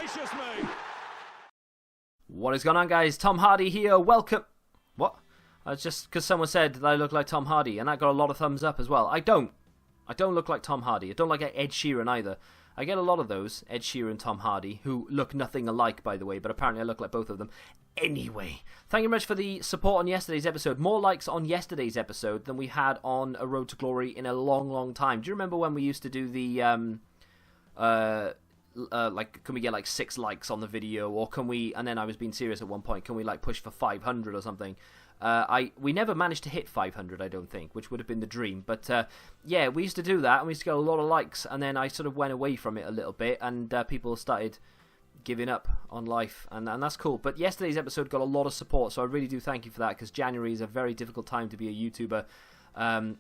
gracious me! What is going on, guys? Tom Hardy here. Welcome. What? Just because someone said that I look like Tom Hardy, and that got a lot of thumbs up as well. I don't look like Tom Hardy. I don't look like Ed Sheeran either. I get a lot of those, Ed Sheeran, Tom Hardy, who look nothing alike, by the way, but apparently I look like both of them. Anyway, thank you very much for the support on yesterday's episode. More likes on yesterday's episode than we had on A Road to Glory in a long, long time. Do you remember when we used to do the, like, can we get like 6 likes on the video, or can we, and then I was being serious at one point, can we like push for 500 or something? We never managed to hit 500, I don't think, which would have been the dream. But yeah, we used to do that, and we used to get a lot of likes, and then I sort of went away from it a little bit, and people started giving up on life, and that's cool. But yesterday's episode got a lot of support, so I really do thank you for that, because January is a very difficult time to be a YouTuber,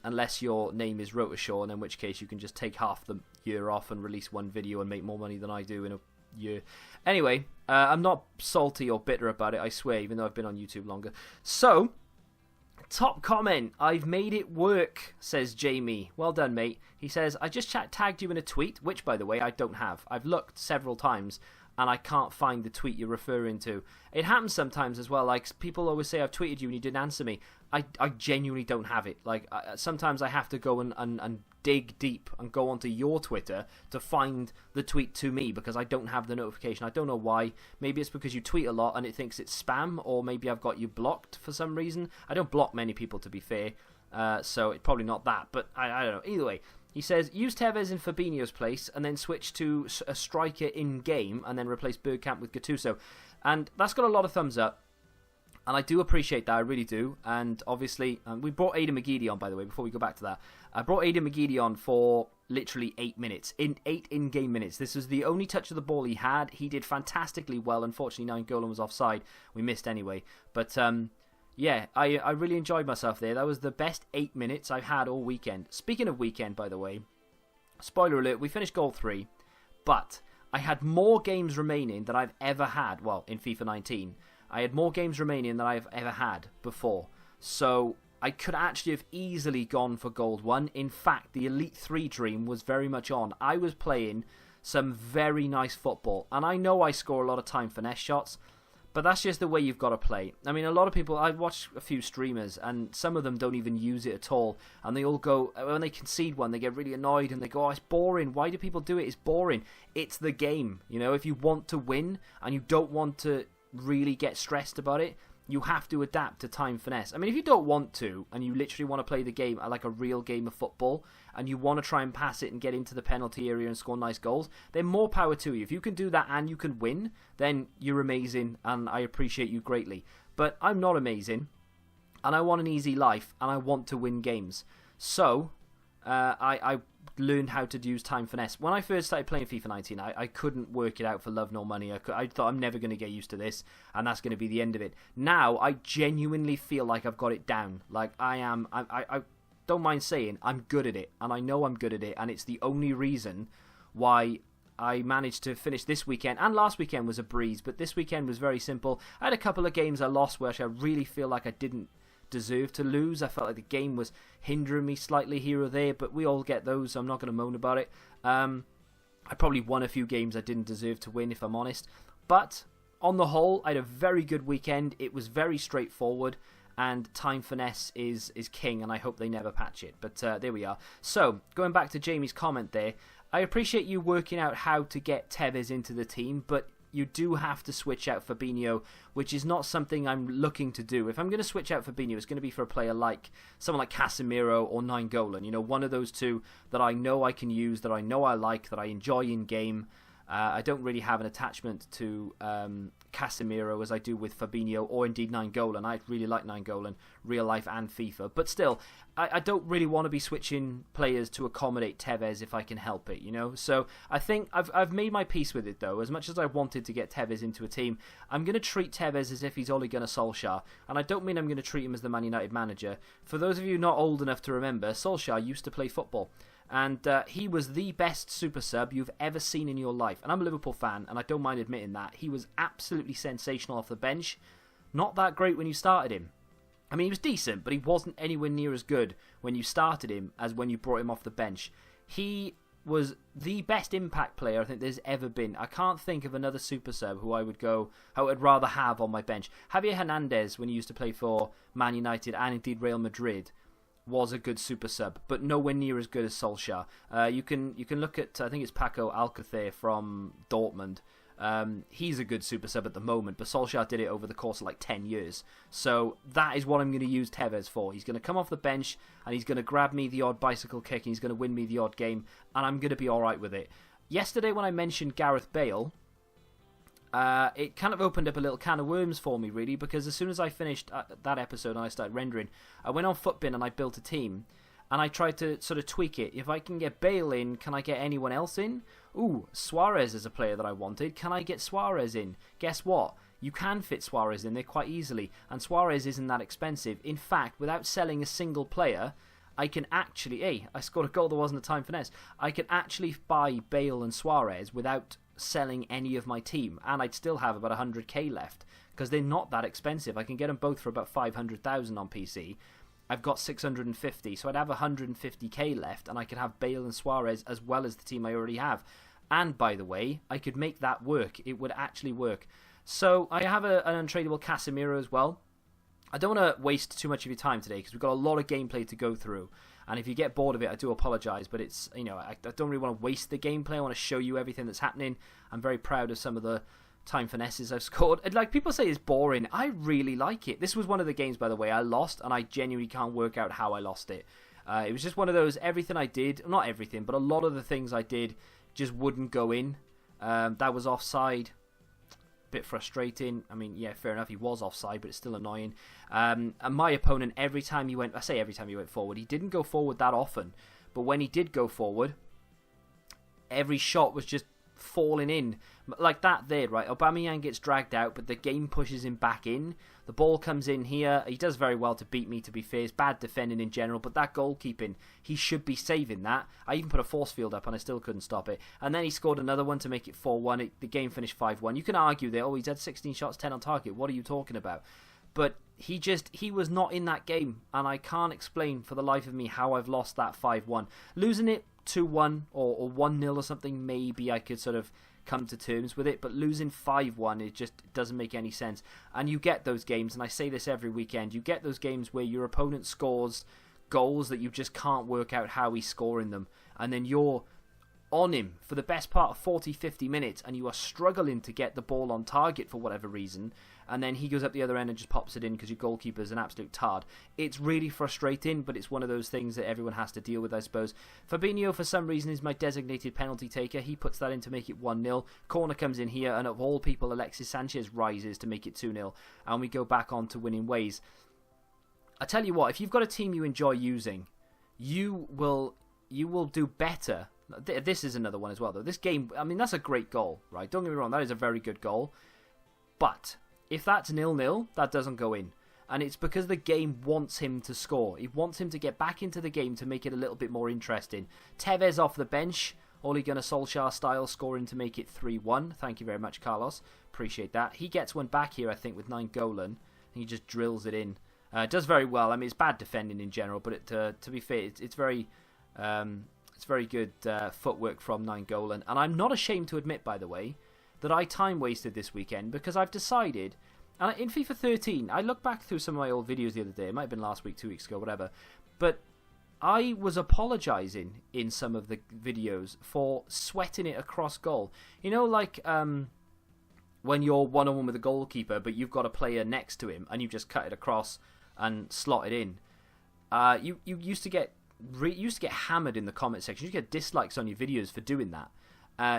unless your name is Rotashaw, and in which case you can just take half the year off and release one video and make more money than I do in a year. Anyway, I'm not salty or bitter about it, I swear, even though I've been on YouTube longer. So, top comment, I've made it work, says Jamie. Well done, mate. He says, I just tagged you in a tweet, which, by the way, I don't have. I've looked several times, and I can't find the tweet you're referring to. It happens sometimes as well, like, people always say I've tweeted you and you didn't answer me. I genuinely don't have it. Like, sometimes I have to go and dig deep and go onto your Twitter to find the tweet to me, because I don't have the notification. I don't know why. Maybe it's because you tweet a lot and it thinks it's spam, or maybe I've got you blocked for some reason. I don't block many people, to be fair, so it's probably not that, but I don't know. Either way, he says, use Tevez in Fabinho's place and then switch to a striker in-game and then replace Bergkamp with Gattuso. And that's got a lot of thumbs up. And I do appreciate that, I really do. And obviously, we brought Aidan McGeady on, by the way, before we go back to that. I brought Aidan McGeady on for literally 8 minutes. 8 in-game minutes. This was the only touch of the ball he had. He did fantastically well. Unfortunately, Nainggolan was offside. We missed anyway. But, yeah, I really enjoyed myself there. That was the best 8 minutes I've had all weekend. Speaking of weekend, by the way, spoiler alert, we finished goal 3. But I had more games remaining than I've ever had, well, in FIFA 19. I had more games remaining than I've ever had before. So I could actually have easily gone for Gold 1. In fact, the Elite 3 dream was very much on. I was playing some very nice football. And I know I score a lot of time finesse shots, but that's just the way you've got to play. I mean, a lot of people, I've watched a few streamers, and some of them don't even use it at all. And they all go, when they concede one, they get really annoyed, and they go, oh, it's boring. Why do people do it? It's boring. It's the game. You know, if you want to win, and you don't want to really get stressed about it, you have to adapt to time finesse. I mean, if you don't want to, and you literally want to play the game like a real game of football, and you want to try and pass it and get into the penalty area and score nice goals, then more power to you. If you can do that and you can win, then you're amazing, and I appreciate you greatly. But I'm not amazing, and I want an easy life, and I want to win games. So, I learned how to use time finesse. When I first started playing FIFA 19, I couldn't work it out for love nor money. I thought, I'm never going to get used to this, and that's going to be the end of it. Now, I genuinely feel like I've got it down. Like, I don't mind saying, I'm good at it, and I know I'm good at it, and it's the only reason why I managed to finish this weekend, and last weekend was a breeze, but this weekend was very simple. I had a couple of games I lost where I really feel like I didn't deserve to lose. I felt like the game was hindering me slightly here or there, but we all get those, so I'm not going to moan about it. I probably won a few games I didn't deserve to win, if I'm honest, but on the whole, I had a very good weekend. It was very straightforward, and time finesse is king, and I hope they never patch it, but there we are. So, going back to Jamie's comment there, I appreciate you working out how to get Tevez into the team, but you do have to switch out Fabinho, which is not something I'm looking to do. If I'm going to switch out Fabinho, it's going to be for a player like someone like Casemiro or Nainggolan. You know, one of those two that I know I can use, that I know I like, that I enjoy in game. I don't really have an attachment to Casemiro as I do with Fabinho, or indeed Nainggolan. I really like Nainggolan, real life and FIFA. But still, I don't really want to be switching players to accommodate Tevez if I can help it, you know? So I think I've made my peace with it, though. As much as I wanted to get Tevez into a team, I'm going to treat Tevez as if he's Ole Gunnar Solskjaer. And I don't mean I'm going to treat him as the Man United manager. For those of you not old enough to remember, Solskjaer used to play football. And he was the best super sub you've ever seen in your life. And I'm a Liverpool fan, and I don't mind admitting that. He was absolutely sensational off the bench. Not that great when you started him. I mean, he was decent, but he wasn't anywhere near as good when you started him as when you brought him off the bench. He was the best impact player I think there's ever been. I can't think of another super sub who I would rather have on my bench. Javier Hernandez, when he used to play for Man United and indeed Real Madrid, was a good super sub, but nowhere near as good as Solskjaer. You can look at, I think it's Paco Alcacer from Dortmund. He's a good super sub at the moment, but Solskjaer did it over the course of like 10 years. So that is what I'm going to use Tevez for. He's going to come off the bench and he's going to grab me the odd bicycle kick and he's going to win me the odd game, and I'm going to be alright with it. Yesterday when I mentioned Gareth Bale, it kind of opened up a little can of worms for me, really, because as soon as I finished that episode and I started rendering, I went on Footbin and I built a team, and I tried to sort of tweak it. If I can get Bale in, can I get anyone else in? Ooh, Suarez is a player that I wanted. Can I get Suarez in? Guess what? You can fit Suarez in there quite easily, and Suarez isn't that expensive. In fact, without selling a single player, I can actually... Hey, I scored a goal that wasn't a time finesse. I can actually buy Bale and Suarez without selling any of my team, and I'd still have about 100k left because they're not that expensive. I can get them both for about 500,000 on PC. I've got 650, so I'd have 150k left, and I could have Bale and Suarez as well as the team I already have. And by the way, I could make that work. It would actually work. So I have an untradeable Casemiro as well. I don't want to waste too much of your time today because we've got a lot of gameplay to go through. And if you get bored of it, I do apologise, but it's, I don't really want to waste the gameplay. I want to show you everything that's happening. I'm very proud of some of the time finesses I've scored. And like people say it's boring. I really like it. This was one of the games, by the way, I lost, and I genuinely can't work out how I lost it. It was just one of those, everything I did, not everything, but a lot of the things I did just wouldn't go in. That was offside. Bit frustrating. I mean, yeah, fair enough, he was offside, but it's still annoying. And my opponent, every time he went forward, he didn't go forward that often, but when he did go forward, every shot was just falling in. Like that there, right? Aubameyang gets dragged out, but the game pushes him back in. The ball comes in here. He does very well to beat me, to be fair. It's bad defending in general, but that goalkeeping, he should be saving that. I even put a force field up and I still couldn't stop it. And then he scored another one to make it 4-1. The game finished 5-1. You can argue that, he's had 16 shots, 10 on target. What are you talking about? But he was not in that game, and I can't explain for the life of me how I've lost that 5-1. Losing it 2-1 or 1-0 or something, maybe I could sort of come to terms with it, but losing 5-1, it just doesn't make any sense. And you get those games, and I say this every weekend, you get those games where your opponent scores goals that you just can't work out how he's scoring them, and then you're on him for the best part of 40-50 minutes, and you are struggling to get the ball on target for whatever reason, and then he goes up the other end and just pops it in because your goalkeeper's an absolute tard. It's really frustrating, but it's one of those things that everyone has to deal with, I suppose. Fabinho, for some reason, is my designated penalty taker. He puts that in to make it 1-0. Corner comes in here, and of all people, Alexis Sanchez rises to make it 2-0, and we go back on to winning ways. I tell you what, if you've got a team you enjoy using, you will do better. This is another one as well, though. This game, I mean, that's a great goal, right? Don't get me wrong, that is a very good goal. But if that's 0-0, that doesn't go in. And it's because the game wants him to score. It wants him to get back into the game to make it a little bit more interesting. Tevez off the bench, Ole Gunnar Solskjaer style, scoring to make it 3-1. Thank you very much, Carlos. Appreciate that. He gets one back here, I think, with Nainggolan, and he just drills it in. Does very well. I mean, it's bad defending in general, but to be fair, it's very good footwork from Nainggolan. And I'm not ashamed to admit, by the way, that I time wasted this weekend because I've decided, and in FIFA 13, I looked back through some of my old videos the other day, it might have been last week, 2 weeks ago, whatever, but I was apologising in some of the videos for sweating it across goal. You know, like when you're one-on-one with a goalkeeper, but you've got a player next to him, and you just cut it across and slot it in. You used to get hammered in the comment section. You get dislikes on your videos for doing that.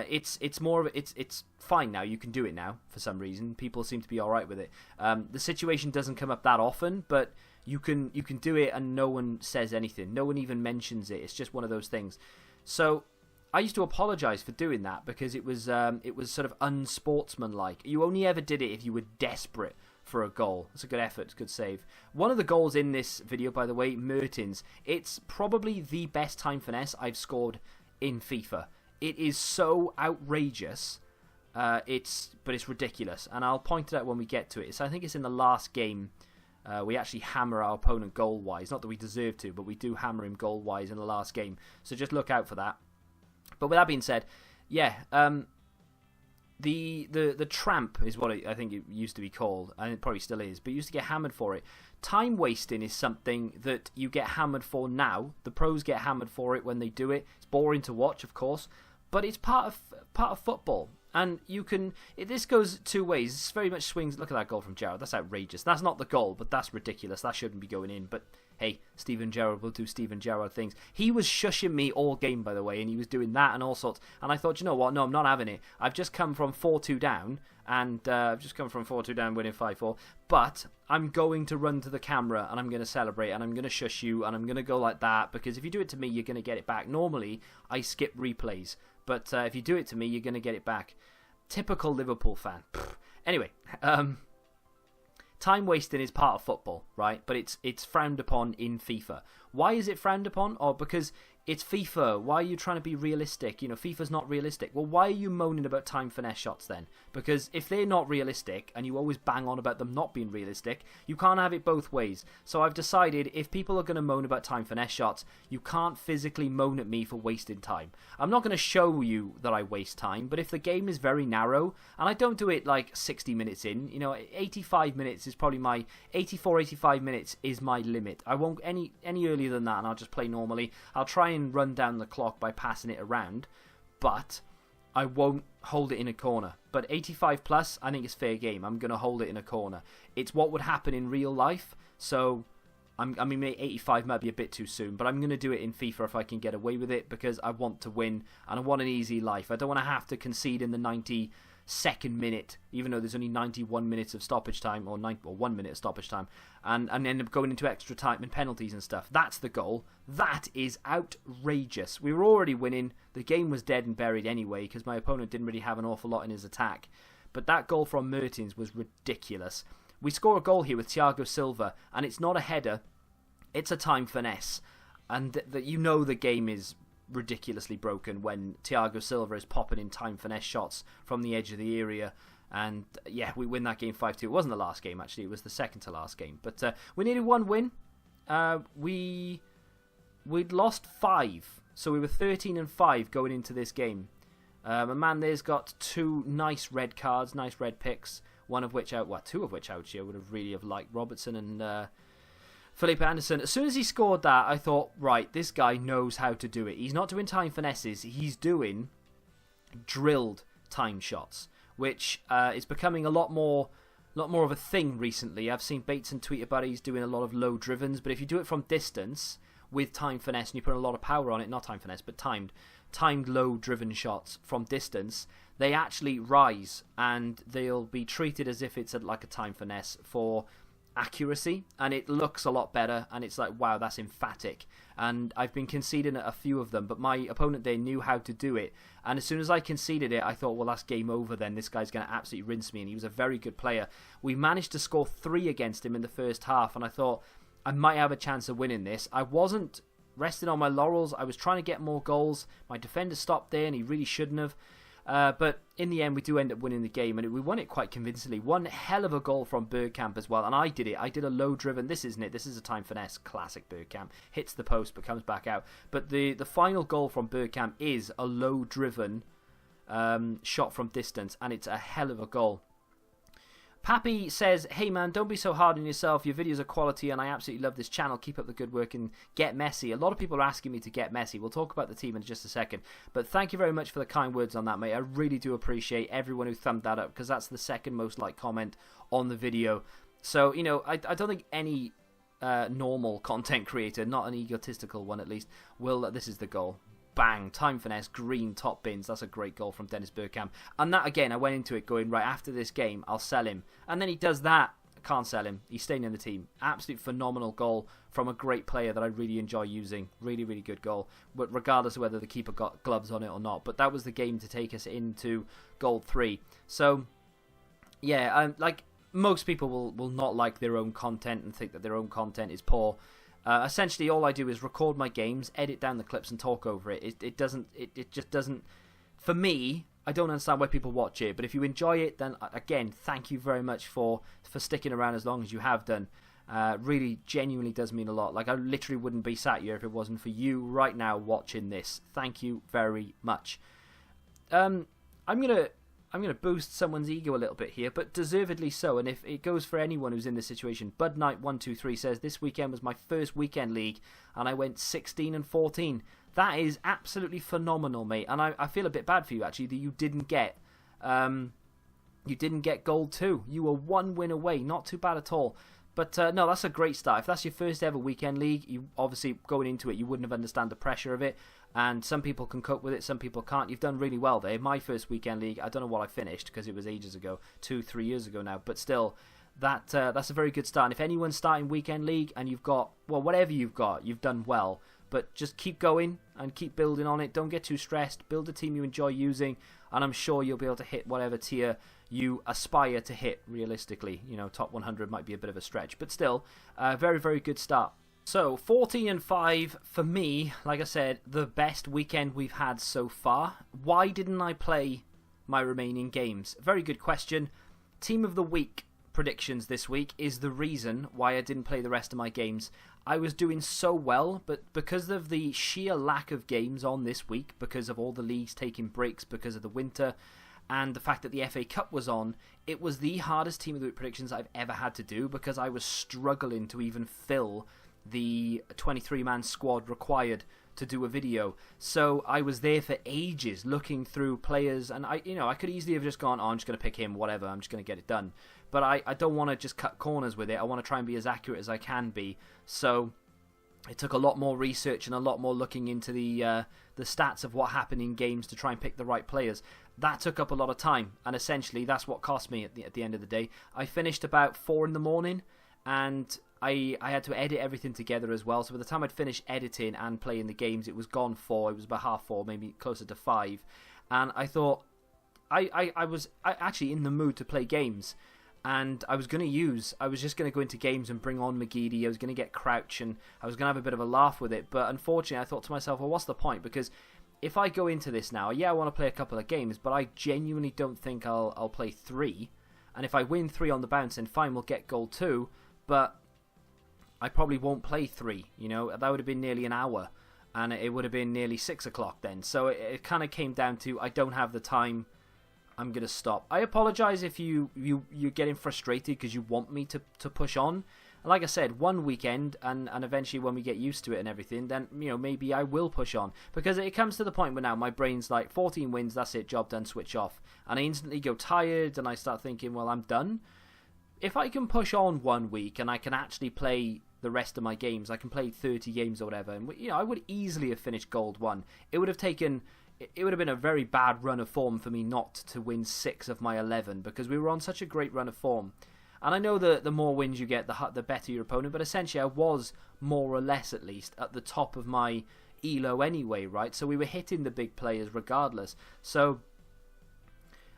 It's more of it's fine now. You can do it now for some reason. People seem to be all right with it. The situation doesn't come up that often, but you can do it and no one says anything. No one even mentions it. It's just one of those things. So I used to apologise for doing that because it was sort of unsportsmanlike. You only ever did it if you were desperate for a goal. It's a good effort, it's a good save. One of the goals in this video, by the way, Mertens. It's probably the best time finesse I've scored in FIFA. It is so outrageous, but it's ridiculous, and I'll point it out when we get to it. So I think it's in the last game. We actually hammer our opponent goal-wise. Not that we deserve to, but we do hammer him goal-wise in the last game. So just look out for that. But with that being said, yeah, the tramp is what I think it used to be called, and it probably still is, but you used to get hammered for it. Time wasting is something that you get hammered for now. The pros get hammered for it when they do it. It's boring to watch, of course, but it's part of football. And you can. This goes two ways. This very much swings. Look at that goal from Gerrard. That's outrageous. That's not the goal, but that's ridiculous. That shouldn't be going in. But hey, Steven Gerrard will do Steven Gerrard things. He was shushing me all game, by the way, and he was doing that and all sorts. And I thought, you know what? No, I'm not having it. I've just come from 4-2 down, and winning 5-4. But I'm going to run to the camera, and I'm going to celebrate, and I'm going to shush you, and I'm going to go like that, because if you do it to me, you're going to get it back. Normally, I skip replays. But if you do it to me, you're going to get it back. Typical Liverpool fan. Anyway, time wasting is part of football, right? But it's frowned upon in FIFA. Why is it frowned upon? Oh, because it's FIFA. Why are you trying to be realistic? You know, FIFA's not realistic. Well, why are you moaning about time finesse shots then? Because if they're not realistic and you always bang on about them not being realistic, you can't have it both ways. So I've decided if people are going to moan about time finesse shots, you can't physically moan at me for wasting time. I'm not going to show you that I waste time, but if the game is very narrow, and I don't do it like 60 minutes in, you know, 85 minutes is probably my 85 minutes is my limit. I won't any earlier than that, and I'll just play normally. I'll try and run down the clock by passing it around, but I won't hold it in a corner. But 85 plus, I think it's fair game. I'm going to hold it in a corner. It's what would happen in real life, so I mean, 85 might be a bit too soon, but I'm going to do it in FIFA if I can get away with it, because I want to win, and I want an easy life. I don't want to have to concede in the 92nd minute, even though there's only 91 minutes of stoppage time, or 1 minute of stoppage time, and end up going into extra time and penalties and stuff. That's the goal. That is outrageous. We were already winning. The game was dead and buried anyway, because my opponent didn't really have an awful lot in his attack. But that goal from Mertens was ridiculous. We score a goal here with Thiago Silva, and it's not a header, it's a time finesse. And that you know the game is ridiculously broken when Thiago Silva is popping in time finesse shots from the edge of the area. And yeah, we win that game 5-2. It wasn't the last game, actually, it was the second to last game. But we needed one win. We'd lost 5, so we were 13-5 going into this game. My man there's got 2 nice red cards, nice red picks. Two of which I would have really liked, Robertson and Felipe Anderson. As soon as he scored that, I thought, right, this guy knows how to do it. He's not doing time finesses, he's doing drilled time shots, which is becoming a lot more of a thing recently. I've seen Bateson tweet about it. He's doing a lot of low drivens, but if you do it from distance with time finesse and you put a lot of power on it, not time finesse, but timed low driven shots from distance, they actually rise, and they'll be treated as if it's like a time finesse for accuracy, and it looks a lot better, and it's like, wow, that's emphatic. And I've been conceding a few of them, but my opponent there knew how to do it, and as soon as I conceded it, I thought, well, that's game over then. This guy's going to absolutely rinse me, and he was a very good player. We managed to score 3 against him in the first half, and I thought I might have a chance of winning this. I wasn't resting on my laurels. I was trying to get more goals. My defender stopped there, and he really shouldn't have. But in the end, we do end up winning the game, and we won it quite convincingly. One hell of a goal from Bergkamp as well, and I did it. I did a low-driven. This isn't it. This is a time finesse. Classic Bergkamp. Hits the post, but comes back out. But the final goal from Bergkamp is a low-driven shot from distance, and it's a hell of a goal. Pappy says, hey man, don't be so hard on yourself. Your videos are quality and I absolutely love this channel. Keep up the good work and get messy. A lot of people are asking me to get messy. We'll talk about the team in just a second. But thank you very much for the kind words on that, mate. I really do appreciate everyone who thumbed that up, because that's the second most liked comment on the video. So, you know, I don't think any normal content creator, not an egotistical one at least, will... This is the goal. Bang, time finesse, green top bins. That's a great goal from Dennis Bergkamp. And that, again, I went into it going, right, after this game, I'll sell him. And then he does that. I can't sell him. He's staying in the team. Absolute phenomenal goal from a great player that I really enjoy using. Really, really good goal. But regardless of whether the keeper got gloves on it or not. But that was the game to take us into goal 3. So, yeah, like, most people will not like their own content and think that their own content is poor. Essentially, all I do is record my games, edit down the clips, and talk over it. It just doesn't. For me, I don't understand why people watch it. But if you enjoy it, then again, thank you very much for sticking around as long as you have done. Really, genuinely does mean a lot. Like, I literally wouldn't be sat here if it wasn't for you right now watching this. Thank you very much. I'm gonna boost someone's ego a little bit here, but deservedly so. And if it goes for anyone who's in this situation, Bud Knight 123 says this weekend was my first weekend league, and I went 16-14. That is absolutely phenomenal, mate. And I feel a bit bad for you actually that you didn't get gold 2. You were 1 win away. Not too bad at all. But no, that's a great start. If that's your first ever weekend league, you obviously going into it, you wouldn't have understand the pressure of it. And some people can cope with it, some people can't. You've done really well there. My first weekend league, I don't know what I finished because it was ages ago, 2-3 years ago now. But still, that's a very good start. And if anyone's starting weekend league and you've got, well, whatever you've got, you've done well. But just keep going and keep building on it. Don't get too stressed. Build a team you enjoy using, and I'm sure you'll be able to hit whatever tier you aspire to hit realistically. You know, top 100 might be a bit of a stretch, but still, very, very good start. So, 14-5 for me, like I said, the best weekend we've had so far. Why didn't I play my remaining games? Very good question. Team of the week predictions this week is the reason why I didn't play the rest of my games. I was doing so well, but because of the sheer lack of games on this week, because of all the leagues taking breaks because of the winter, and the fact that the FA Cup was on, it was the hardest Team of the Week predictions I've ever had to do because I was struggling to even fill the 23-man squad required to do a video. So I was there for ages looking through players, and I could easily have just gone, oh, I'm just going to pick him, whatever, I'm just going to get it done. But I don't want to just cut corners with it. I want to try and be as accurate as I can be. So it took a lot more research and a lot more looking into the stats of what happened in games to try and pick the right players. That took up a lot of time, and essentially that's what cost me at the end of the day. I finished about 4 in the morning, and I had to edit everything together as well. So by the time I'd finished editing and playing the games, it was gone 4. It was about 4:30, maybe closer to 5. And I thought I was actually in the mood to play games. And I was just going to go into games and bring on McGeady. I was going to get Crouch and I was going to have a bit of a laugh with it. But unfortunately, I thought to myself, well, what's the point? Because if I go into this now, yeah, I want to play a couple of games, but I genuinely don't think I'll play 3. And if I win 3 on the bounce, then fine, we'll get gold 2. But I probably won't play 3. You know, that would have been nearly an hour. And it would have been nearly 6 o'clock then. So it kind of came down to I don't have the time. I'm going to stop. I apologise if you're getting frustrated because you want me to push on. And like I said, one weekend and eventually when we get used to it and everything, then maybe I will push on. Because it comes to the point where now my brain's like 14 wins, that's it, job done, switch off. And I instantly go tired and I start thinking, well, I'm done. If I can push on 1 week and I can actually play the rest of my games, I can play 30 games or whatever, and I would easily have finished gold 1. It would have been a very bad run of form for me not to win 6 of my 11 because we were on such a great run of form. And I know the more wins you get, the better your opponent, but essentially I was more or less at least at the top of my ELO anyway, right? So we were hitting the big players regardless. So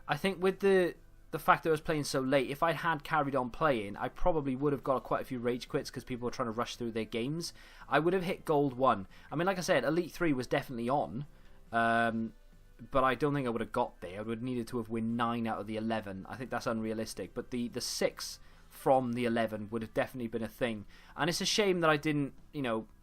I think with the fact that I was playing so late, if I had carried on playing, I probably would have got quite a few rage quits because people were trying to rush through their games. I would have hit gold 1. I mean, like I said, Elite 3 was definitely on. But I don't think I would have got there. I would have needed to have won 9 out of the 11. I think that's unrealistic. But the 6 from the 11 would have definitely been a thing. And it's a shame that I didn't,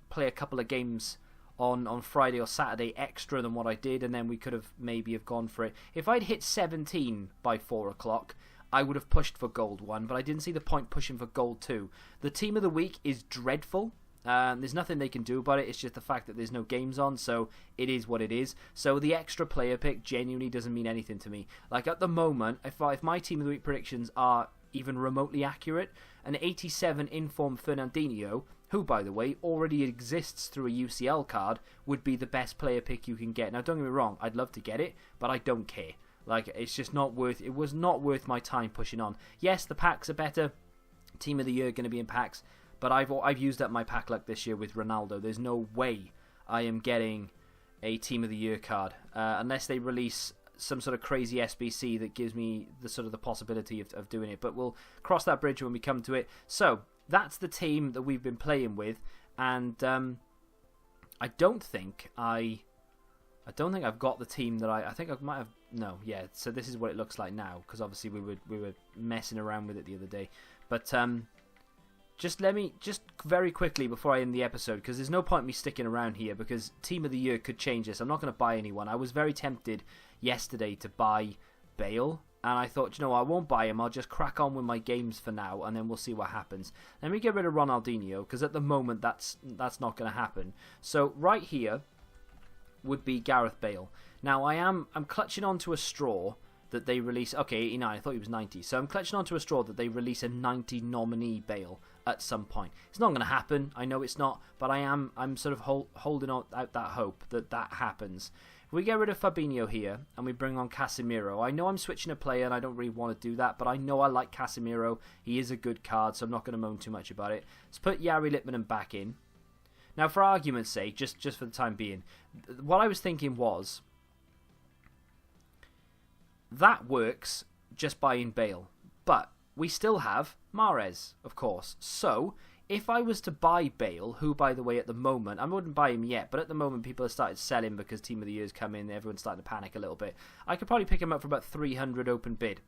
play a couple of games on Friday or Saturday extra than what I did, and then we could have maybe have gone for it. If I'd hit 17 by 4 o'clock, I would have pushed for gold 1, but I didn't see the point pushing for gold 2. The team of the week is dreadful. There's nothing they can do about it. It's just the fact that there's no games on, so it is what it is. So the extra player pick genuinely doesn't mean anything to me. Like at the moment, if my team of the week predictions are even remotely accurate, an 87 informed Fernandinho, who by the way already exists through a UCL card, would be the best player pick you can get. Now don't get me wrong, I'd love to get it, but I don't care. Like it's just not worth. It was not worth my time pushing on. Yes, the packs are better. Team of the year going to be in packs. But I've used up my pack luck this year with Ronaldo. There's no way I am getting a Team of the Year card unless they release some sort of crazy SBC that gives me the possibility of doing it. But we'll cross that bridge when we come to it. So that's the team that we've been playing with, and I don't think I've got the team that I think I might have. No, yeah. So this is what it looks like now because obviously we were messing around with it the other day, but. just very quickly before I end the episode, because there's no point me sticking around here, because Team of the Year could change this. I'm not going to buy anyone. I was very tempted yesterday to buy Bale, and I thought, I won't buy him. I'll just crack on with my games for now, and then we'll see what happens. Let me get rid of Ronaldinho, because at the moment that's not going to happen. So right here would be Gareth Bale. Now I'm clutching onto a straw that they release. Okay, 89. I thought he was 90. So I'm clutching onto a straw that they release a 90 nominee Bale at some point. It's not going to happen. I know it's not, but I'm sort of holding out that hope that happens. If we get rid of Fabinho here and we bring on Casemiro, I know I'm switching a player and I don't really want to do that, but I know I like Casemiro. He is a good card, so I'm not going to moan too much about it. Let's put Jari Litmanen back in. Now, for argument's sake, just for the time being, what I was thinking was, that works just buying Bale, but we still have Mahrez, of course. So, if I was to buy Bale, who, by the way, at the moment, I wouldn't buy him yet, but at the moment people have started selling because Team of the Year's come in, everyone's starting to panic a little bit. I could probably pick him up for about 300 open bid.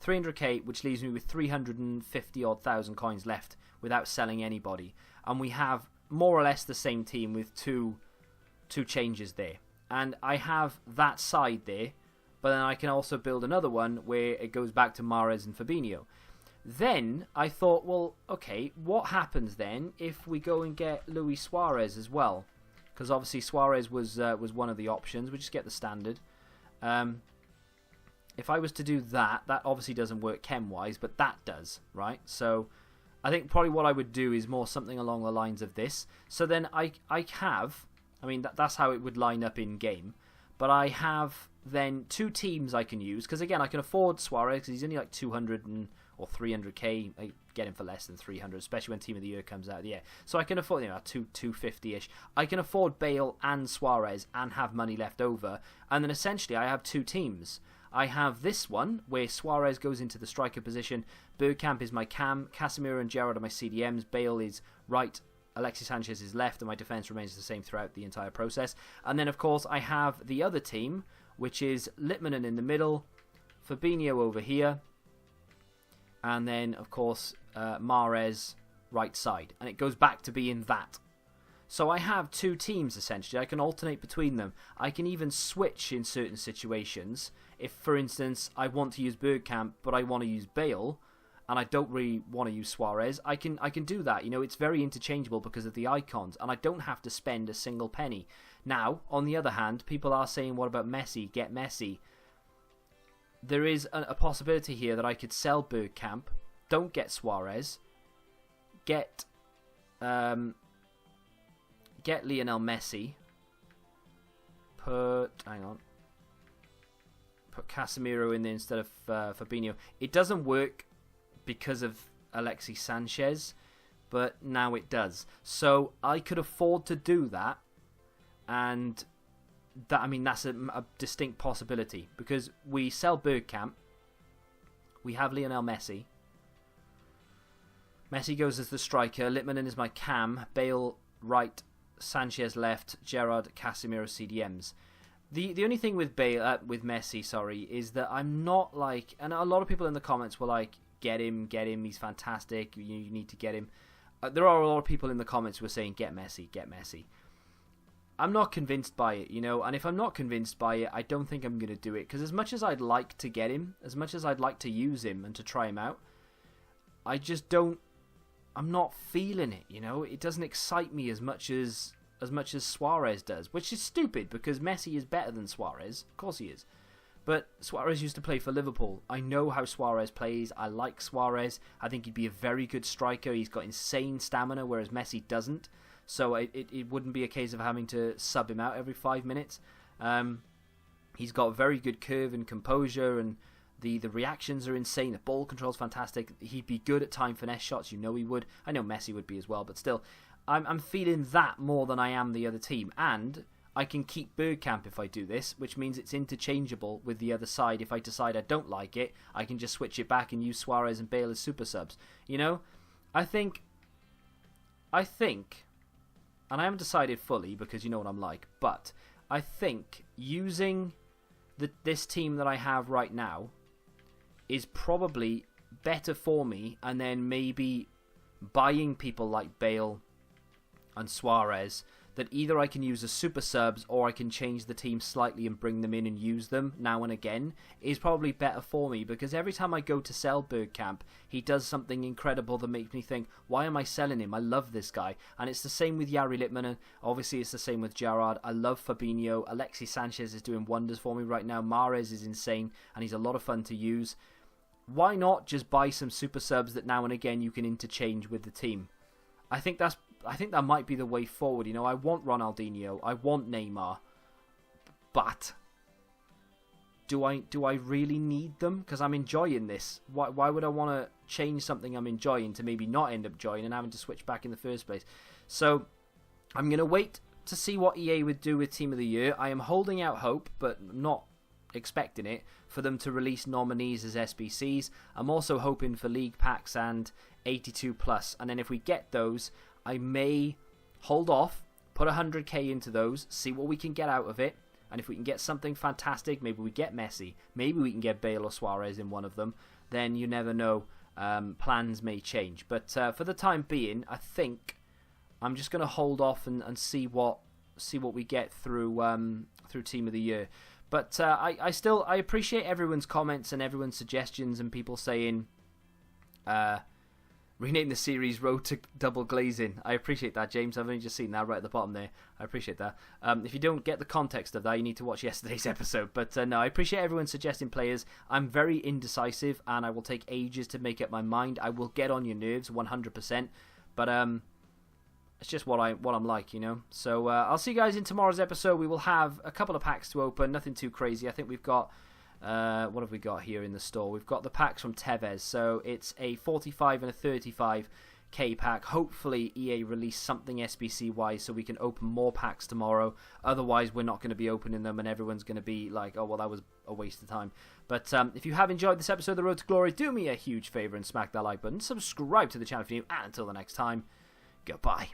300k, which leaves me with 350-odd thousand coins left without selling anybody. And we have more or less the same team with two changes there. And I have that side there, but then I can also build another one where it goes back to Mahrez and Fabinho. Then I thought, well, okay, what happens then if we go and get Luis Suarez as well? Because obviously Suarez was one of the options. We just get the standard. If I was to do that obviously doesn't work chem-wise, but that does, right? So I think probably what I would do is more something along the lines of this. So then I have, that's how it would line up in game. But I have then two teams I can use, because again I can afford Suarez because he's only like 200 or 300k. I get him for less than 300, especially when Team of the Year comes out. Yeah, so I can afford 250ish. I can afford Bale and Suarez and have money left over, and then essentially I have two teams. I have this one where Suarez goes into the striker position, Bergkamp is my cam, Casemiro and Gerrard are my CDMs, Bale is right, Alexis Sanchez is left, and my defence remains the same throughout the entire process. And then, of course, I have the other team, which is Litmanen in the middle, Fabinho over here, and then, of course, Mahrez right side. And it goes back to being that. So I have two teams, essentially. I can alternate between them. I can even switch in certain situations. If, for instance, I want to use Bergkamp, but I want to use Bale, and I don't really want to use Suarez, I can do that. It's very interchangeable because of the icons, and I don't have to spend a single penny. Now, on the other hand, people are saying, what about Messi? Get Messi. There is a possibility here that I could sell Bergkamp, don't get Suarez, get Lionel Messi, put Casemiro in there instead of Fabinho. It doesn't work because of Alexis Sanchez, but now it does. So I could afford to do that, and that's a distinct possibility, because we sell Bergkamp, we have Lionel Messi. Messi goes as the striker, Litmanen is my cam, Bale right, Sanchez left, Gerrard, Casemiro CDMs. The only thing with Messi, is that I'm not like, and a lot of people in the comments were like, get him, he's fantastic, you need to get him. There are a lot of people in the comments who are saying, get Messi. I'm not convinced by it, and if I'm not convinced by it, I don't think I'm going to do it, because as much as I'd like to get him, as much as I'd like to use him and to try him out, I'm not feeling it, it doesn't excite me as much as Suarez does, which is stupid because Messi is better than Suarez, of course he is. But Suarez used to play for Liverpool. I know how Suarez plays. I like Suarez. I think he'd be a very good striker. He's got insane stamina, whereas Messi doesn't. So it wouldn't be a case of having to sub him out every 5 minutes. He's got very good curve and composure, and the reactions are insane. The ball control's fantastic. He'd be good at time finesse shots. He would. I know Messi would be as well, but still, I'm feeling that more than I am the other team. And I can keep Bergkamp if I do this, which means it's interchangeable with the other side. If I decide I don't like it, I can just switch it back and use Suarez and Bale as super subs. I think, and I haven't decided fully because you know what I'm like, but I think using this team that I have right now is probably better for me, and then maybe buying people like Bale and Suarez, that either I can use as super subs or I can change the team slightly and bring them in and use them now and again, is probably better for me, because every time I go to sell Bergkamp, he does something incredible that makes me think, why am I selling him? I love this guy. And it's the same with Jari Litmanen. Obviously, it's the same with Gerrard. I love Fabinho. Alexis Sanchez is doing wonders for me right now. Mahrez is insane, and he's a lot of fun to use. Why not just buy some super subs that now and again you can interchange with the team? I think that might be the way forward. I want Ronaldinho, I want Neymar, but do I really need them? Because I'm enjoying this. Why would I want to change something I'm enjoying to maybe not end up enjoying and having to switch back in the first place? So I'm going to wait to see what EA would do with Team of the Year. I am holding out hope, but not expecting it, for them to release nominees as SBCs. I'm also hoping for League Packs and 82 plus, and then if we get those, I may hold off, put 100k into those, see what we can get out of it, and if we can get something fantastic, maybe we get Messi, maybe we can get Bale or Suarez in one of them, then you never know, plans may change. But for the time being, I think I'm just going to hold off and see what we get through Team of the Year. But I appreciate everyone's comments and everyone's suggestions, and people saying rename the series Road to Double Glazing. I appreciate that, James. I've only just seen that right at the bottom there. I appreciate that. If you don't get the context of that, you need to watch yesterday's episode. But no, I appreciate everyone suggesting players. I'm very indecisive, and I will take ages to make up my mind. I will get on your nerves 100%. But it's just what I'm like, So I'll see you guys in tomorrow's episode. We will have a couple of packs to open. Nothing too crazy. I think we've got... what have we got here in the store? We've got the packs from Tevez, so it's a 45 and a 35k pack. Hopefully EA release something SBC wise so we can open more packs tomorrow. Otherwise we're not going to be opening them and everyone's going to be like, oh well, that was a waste of time. But if you have enjoyed this episode of The Road to Glory, do me a huge favour and smack that like button, subscribe to the channel if you're new, and until the next time, goodbye.